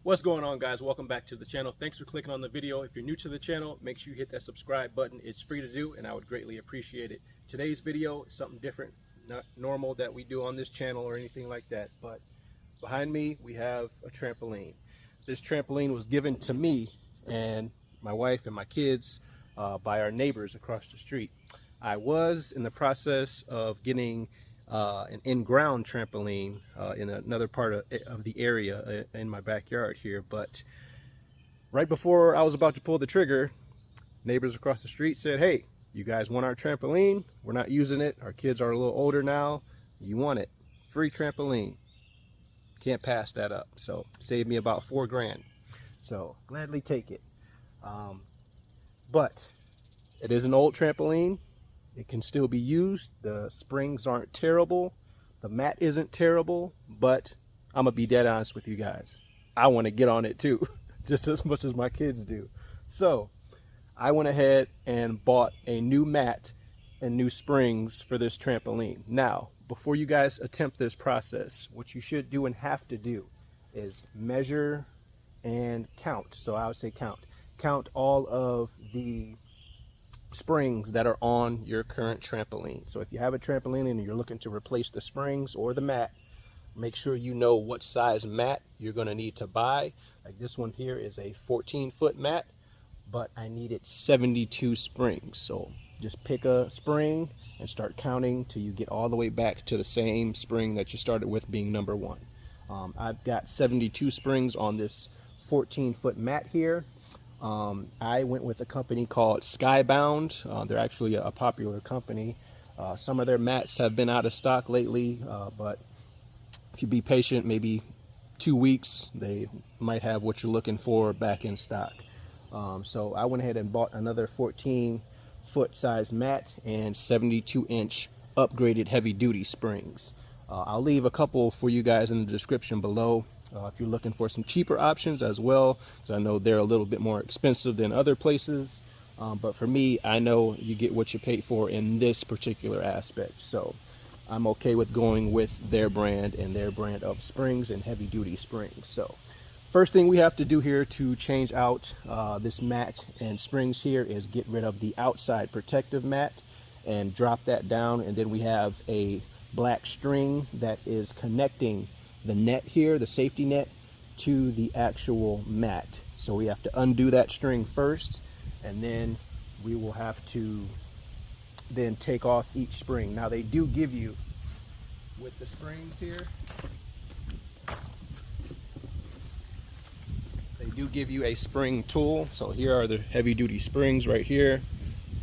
What's going on, guys? Welcome back to the channel. Thanks for clicking on the video. If you're new to the channel, make sure you hit that subscribe button. It's free to do and I would greatly appreciate it. Today's video is something different, not normal that we do on this channel or anything like that, but behind me we have a trampoline. This trampoline was given to me and my wife and my kids by our neighbors across the street. I was in the process of getting an in-ground trampoline in another part of the area in my backyard here, but right before I was about to pull the trigger, neighbors across the street said, "Hey, you guys want our trampoline? We're not using it. Our kids are a little older now. You want it? Free trampoline." Can't pass that up. So saved me about $4 grand. So gladly take it. But it is an old trampoline. It can still be used. The springs aren't terrible. The mat isn't terrible, but I'm gonna be dead honest with you guys. I want to get on it too, just as much as my kids do. So I went ahead and bought a new mat and new springs for this trampoline. Now, before you guys attempt this process, what you should do and have to do is measure and count. So I would say count all of the springs that are on your current trampoline. So if you have a trampoline and you're looking to replace the springs or the mat, make sure you know what size mat you're going to need to buy. Like this one here is a 14-foot mat, but I needed 72 springs. So just pick a spring and start counting till you get all the way back to the same spring that you started with, being number one. I've got 72 springs on this 14-foot mat here. I went with a company called Skybound. They're actually a popular company. Some of their mats have been out of stock lately, but if you be patient, maybe 2 weeks, they might have what you're looking for back in stock. So I went ahead and bought another 14-foot size mat and 72-inch upgraded heavy-duty springs. I'll leave a couple for you guys in the description below. If you're looking for some cheaper options as well, because I know they're a little bit more expensive than other places, but for me, I know you get what you pay for in this particular aspect, so I'm okay with going with their brand and their brand of springs and heavy-duty springs. So first thing we have to do here to change out this mat and springs here is get rid of the outside protective mat and drop that down, and then we have a black string that is connecting the net here, the safety net, to the actual mat. So we have to undo that string first, and then we will have to then take off each spring. Now they do give you, with the springs here, they do give you a spring tool. So here are the heavy duty springs right here.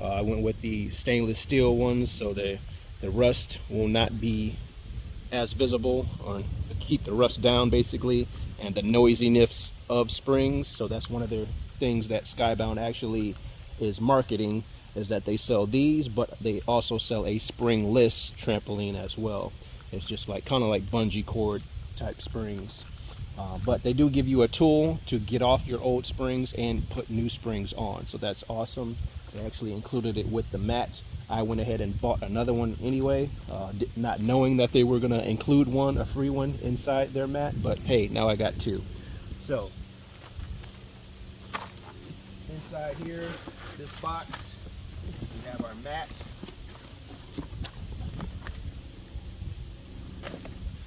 I went with the stainless steel ones, so the rust will not be as visible, or keep the rust down basically, and the noisiness of springs. So that's one of the things that Skybound actually is marketing, is that they sell these, but they also sell a springless trampoline as well. It's just like kind of like bungee cord type springs, but they do give you a tool to get off your old springs and put new springs on. So that's awesome. They actually included it with the mat. I went ahead and bought another one anyway, not knowing that they were going to include a free one inside their mat, but hey, now I got two. So inside here, this box, we have our mat.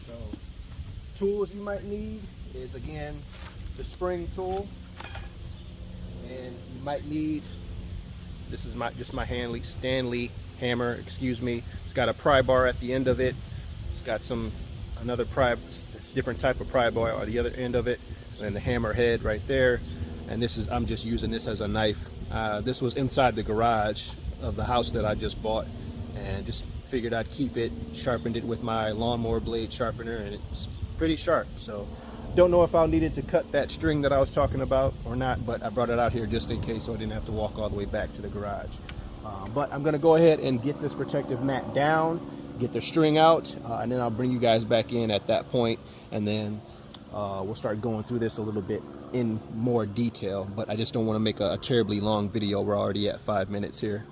So tools you might need is, again, the spring tool, and you might need, this is just my Stanley hammer, excuse me. It's got a pry bar at the end of it. It's got another different type of pry bar at the other end of it, and the hammer head right there. And I'm just using this as a knife. This was inside the garage of the house that I just bought, and just figured I'd keep it. Sharpened it with my lawnmower blade sharpener, and it's pretty sharp. So don't know if I'll need it to cut that string that I was talking about or not, but I brought it out here just in case, so I didn't have to walk all the way back to the garage. But I'm gonna go ahead and get this protective mat down, get the string out, and then I'll bring you guys back in at that point, and then we'll start going through this a little bit in more detail. But I just don't want to make a terribly long video. We're already at 5 minutes here.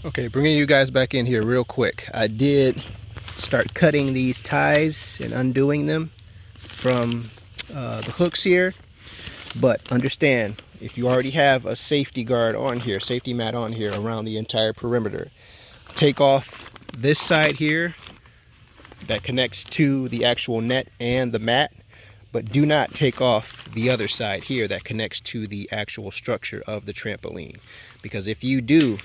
Okay, bringing you guys back in here real quick. I did start cutting these ties and undoing them. from the hooks here. But understand, if you already have a safety guard on here, safety mat on here around the entire perimeter, take off this side here that connects to the actual net and the mat, but do not take off the other side here that connects to the actual structure of the trampoline. Because if you do,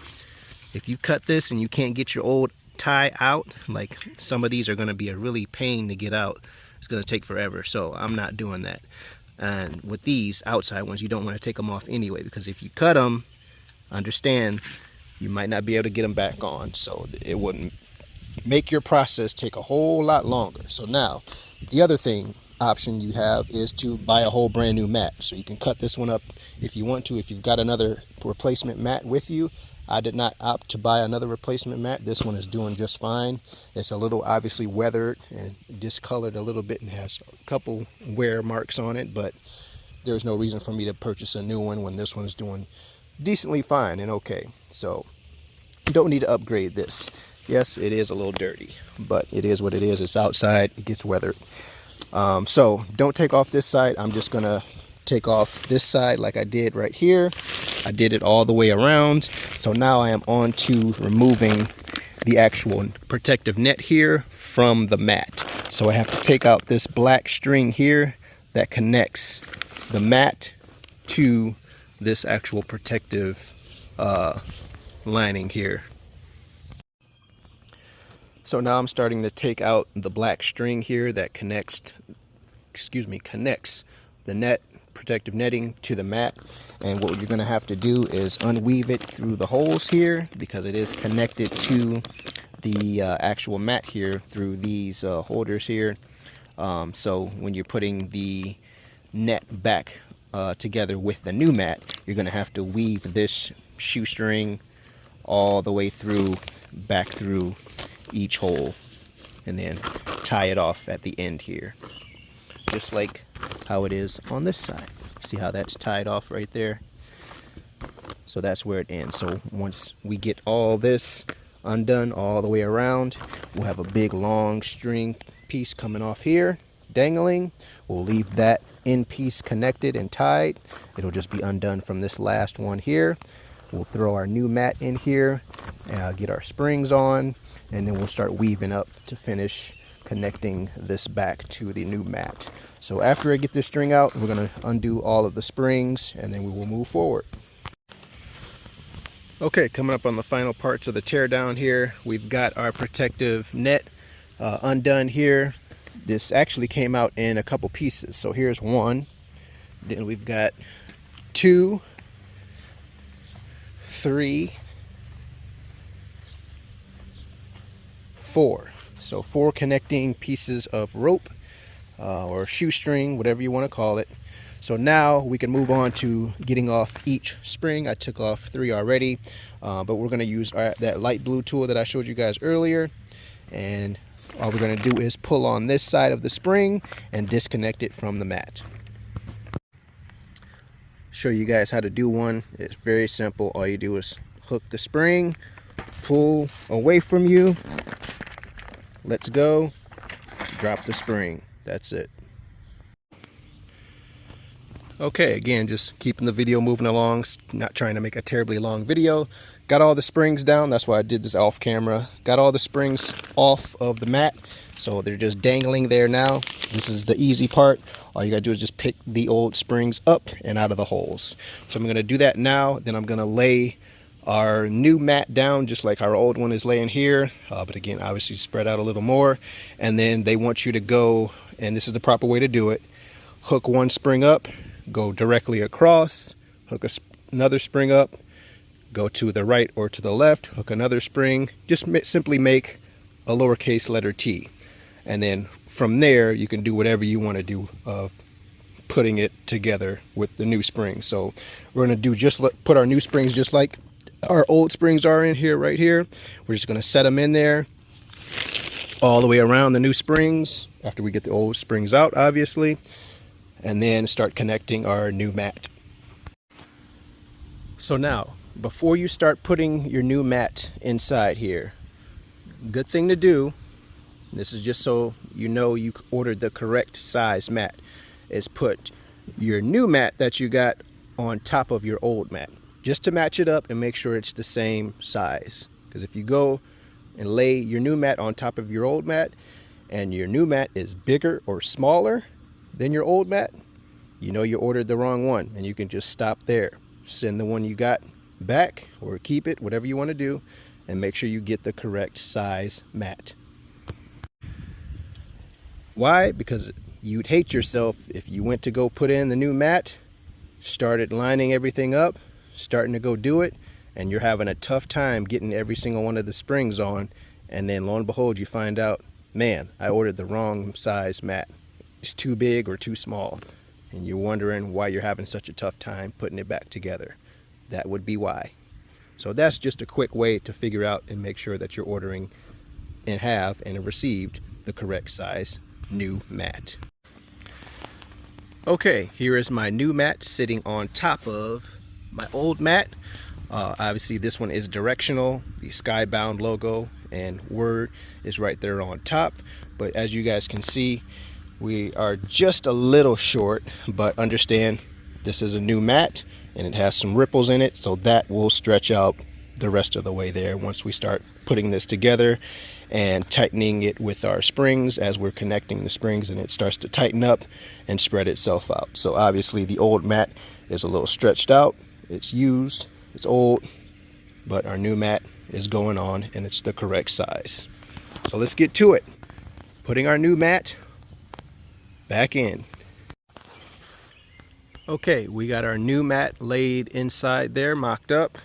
if you cut this and you can't get your old tie out, like some of these are going to be a really pain to get out. It's going to take forever, so I'm not doing that. And with these outside ones, you don't want to take them off anyway, because if you cut them, understand, you might not be able to get them back on, so it wouldn't make your process take a whole lot longer. So now the other option you have is to buy a whole brand new mat. So you can cut this one up if you want to, if you've got another replacement mat with you. I did not opt to buy another replacement mat. This one is doing just fine. It's a little obviously weathered and discolored a little bit and has a couple wear marks on it, but there's no reason for me to purchase a new one when this one's doing decently fine and okay. So you don't need to upgrade this. Yes, it is a little dirty, but it is what it is. It's outside, it gets weathered. So don't take off this side. I'm just gonna take off this side like I did right here. I did it all the way around. So now I am on to removing the actual protective net here from the mat. So I have to take out this black string here that connects the mat to this actual protective lining here. So now I'm starting to take out the black string here that connects the net, protective netting to the mat. And what you're going to have to do is unweave it through the holes here, because it is connected to the actual mat here through these holders here. So when you're putting the net back together with the new mat, you're going to have to weave this shoestring all the way through, back through each hole, and then tie it off at the end here, just like how it is on this side. See how that's tied off right there? So that's where it ends. So once we get all this undone all the way around, we'll have a big long string piece coming off here, dangling. We'll leave that end piece connected and tied. It'll just be undone from this last one here. We'll throw our new mat in here, get our springs on, and then we'll start weaving up to finish connecting this back to the new mat. So after I get this string out, we're going to undo all of the springs, and then we will move forward. Okay, coming up on the final parts of the teardown here, we've got our protective net undone here. This actually came out in a couple pieces. So here's one, then we've got 2, 3, 4. So 4 connecting pieces of rope or shoestring, whatever you want to call it. So now we can move on to getting off each spring. I took off 3 already, but we're going to use that light blue tool that I showed you guys earlier, and all we're going to do is pull on this side of the spring and disconnect it from the mat. Show you guys how to do one. It's very simple. All you do is hook the spring, pull away from you, let's go, drop the spring. That's it. Okay, again, just keeping the video moving along, not trying to make a terribly long video. Got all the springs down, that's why I did this off camera. Got all the springs off of the mat, so they're just dangling there now. This is the easy part. All you gotta do is just pick the old springs up and out of the holes. So I'm gonna do that now, then I'm gonna lay our new mat down just like our old one is laying here, but again, obviously spread out a little more. And then they want you to go, and this is the proper way to do it, hook one spring up, go directly across, hook another spring up, go to the right or to the left, hook another spring, just simply make a lowercase letter T. And then from there, you can do whatever you want to do of putting it together with the new spring. So we're going to do put our new springs just like our old springs are in here, right here. We're just going to set them in there all the way around the new springs after we get the old springs out, obviously, and then start connecting our new mat. So now, before you start putting your new mat inside here, good thing to do this is just so you know you ordered the correct size mat, is put your new mat that you got on top of your old mat, just to match it up and make sure it's the same size. Because if you go and lay your new mat on top of your old mat and your new mat is bigger or smaller than your old mat, you know you ordered the wrong one, and you can just stop there. Send the one you got back or keep it, whatever you want to do, and make sure you get the correct size mat. Why? Because you'd hate yourself if you went to go put in the new mat, started lining everything up, starting to go do it, and you're having a tough time getting every single one of the springs on, and then lo and behold you find out, man, I ordered the wrong size mat. It's too big or too small, and you're wondering why you're having such a tough time putting it back together. That would be why. So that's just a quick way to figure out and make sure that you're ordering and have and received the correct size new mat. Okay, here is my new mat sitting on top of my old mat. Obviously this one is directional. The Skybound logo and word is right there on top, but as you guys can see, we are just a little short, but understand this is a new mat and it has some ripples in it, so that will stretch out the rest of the way there once we start putting this together and tightening it with our springs as we're connecting the springs, and it starts to tighten up and spread itself out. So obviously the old mat is a little stretched out, it's used, it's old, but our new mat is going on and it's the correct size. So let's get to it. Putting our new mat back in. Okay, we got our new mat laid inside there, mocked up.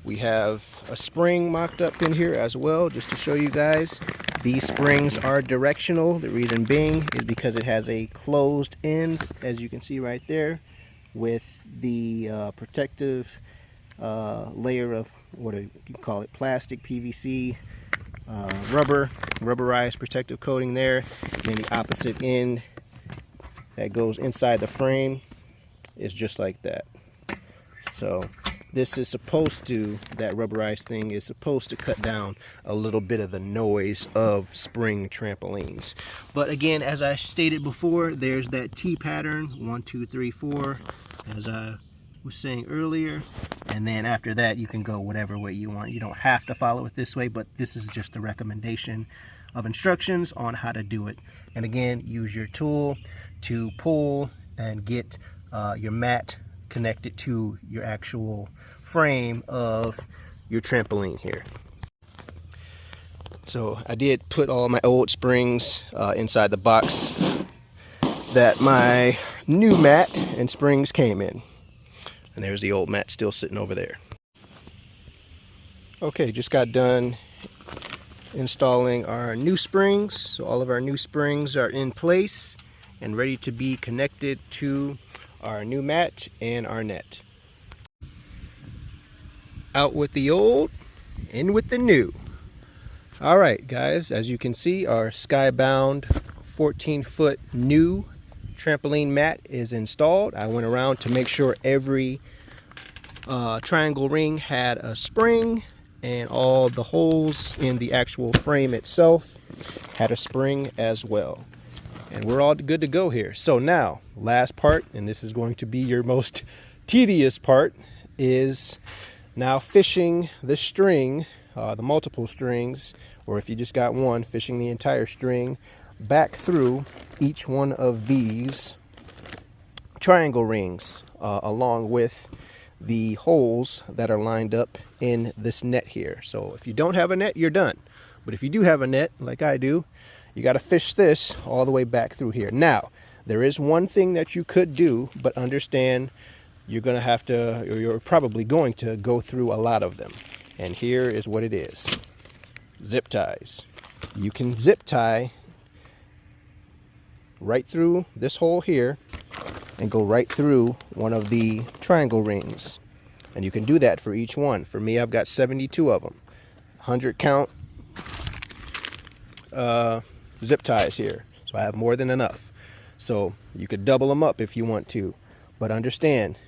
We have a spring mocked up in here as well, just to show you guys. These springs are directional. The reason being is because it has a closed end, as you can see right there, with the protective layer of, what do you call it, plastic, PVC, rubberized protective coating there. And then the opposite end that goes inside the frame is just like that. So this is supposed to, that rubberized thing is supposed to cut down a little bit of the noise of spring trampolines. But again, as I stated before, there's that T pattern, 1, 2, 3, 4, as I was saying earlier, and then after that you can go whatever way you want. You don't have to follow it this way, but this is just a recommendation of instructions on how to do it. And again, use your tool to pull and get your mat connected to your actual frame of your trampoline here. So I did put all my old springs inside the box that my new mat and springs came in. And there's the old mat still sitting over there. Okay, just got done installing our new springs. So all of our new springs are in place and ready to be connected to our new mat and our net. Out with the old, in with the new. All right, guys, as you can see, our Skybound 14-foot new trampoline mat is installed. I went around to make sure every triangle ring had a spring, and all the holes in the actual frame itself had a spring as well. And we're all good to go here. So now, last part, and this is going to be your most tedious part, is now fishing the string, the multiple strings, or if you just got one, fishing the entire string back through each one of these triangle rings, along with the holes that are lined up in this net here. So if you don't have a net, you're done. But if you do have a net, like I do, you got to fish this all the way back through here. Now, there is one thing that you could do, but understand you're going to have to, or you're probably going to go through a lot of them. And here is what it is. Zip ties. You can zip tie right through this hole here and go right through one of the triangle rings. And you can do that for each one. For me, I've got 72 of them. 100 count zip ties here, so I have more than enough. So you could double them up if you want to, but understand,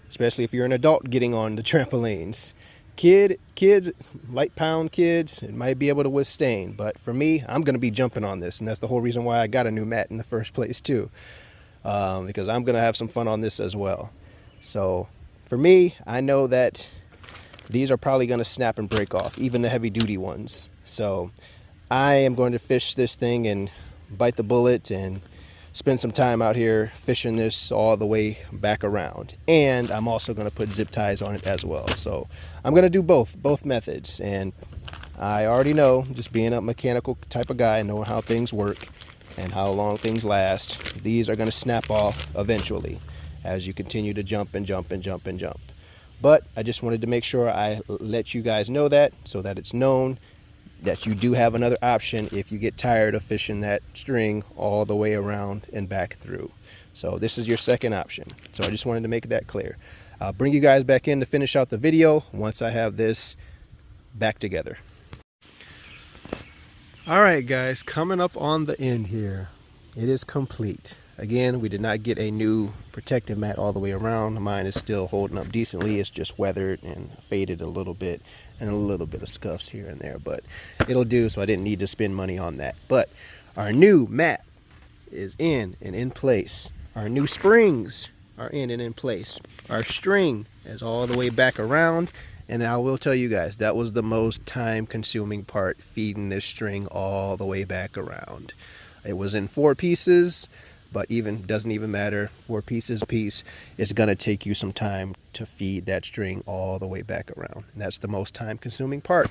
especially if you're an adult getting on the trampolines, kids, light pound kids, it might be able to withstand. But for me, I'm going to be jumping on this. And that's the whole reason why I got a new mat in the first place too. Because I'm going to have some fun on this as well. So for me, I know that these are probably going to snap and break off, even the heavy duty ones. So I am going to fish this thing and bite the bullet and spend some time out here fishing this all the way back around. And I'm also going to put zip ties on it as well. So I'm going to do both methods. And I already know, just being a mechanical type of guy, knowing how things work and how long things last, these are going to snap off eventually as you continue to jump and jump and jump and jump. But I just wanted to make sure I let you guys know that, so that it's known that you do have another option if you get tired of fishing that string all the way around and back through. So this is your second option. So I just wanted to make that clear. I'll bring you guys back in to finish out the video once I have this back together. All right, guys, coming up on the end here. It is complete. Again, we did not get a new protective mat all the way around. Mine is still holding up decently. It's just weathered and faded a little bit, and a little bit of scuffs here and there, but it'll do, so I didn't need to spend money on that. But our new mat is in and in place. Our new springs are in and in place. Our string is all the way back around, and I will tell you guys, that was the most time-consuming part, feeding this string all the way back around. It was in 4 pieces, but doesn't even matter. 4 pieces a piece. It's gonna take you some time to feed that string all the way back around, and that's the most time-consuming part.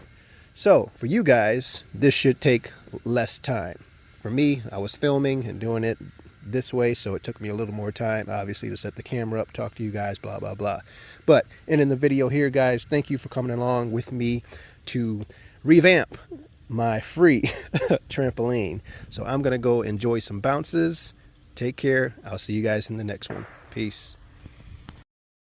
So for you guys, this should take less time. For me, I was filming and doing it this way, so it took me a little more time, obviously, to set the camera up, talk to you guys, blah blah blah. But in the video here, guys, thank you for coming along with me to revamp my free trampoline. So I'm gonna go enjoy some bounces. Take care. I'll see you guys in the next one. Peace.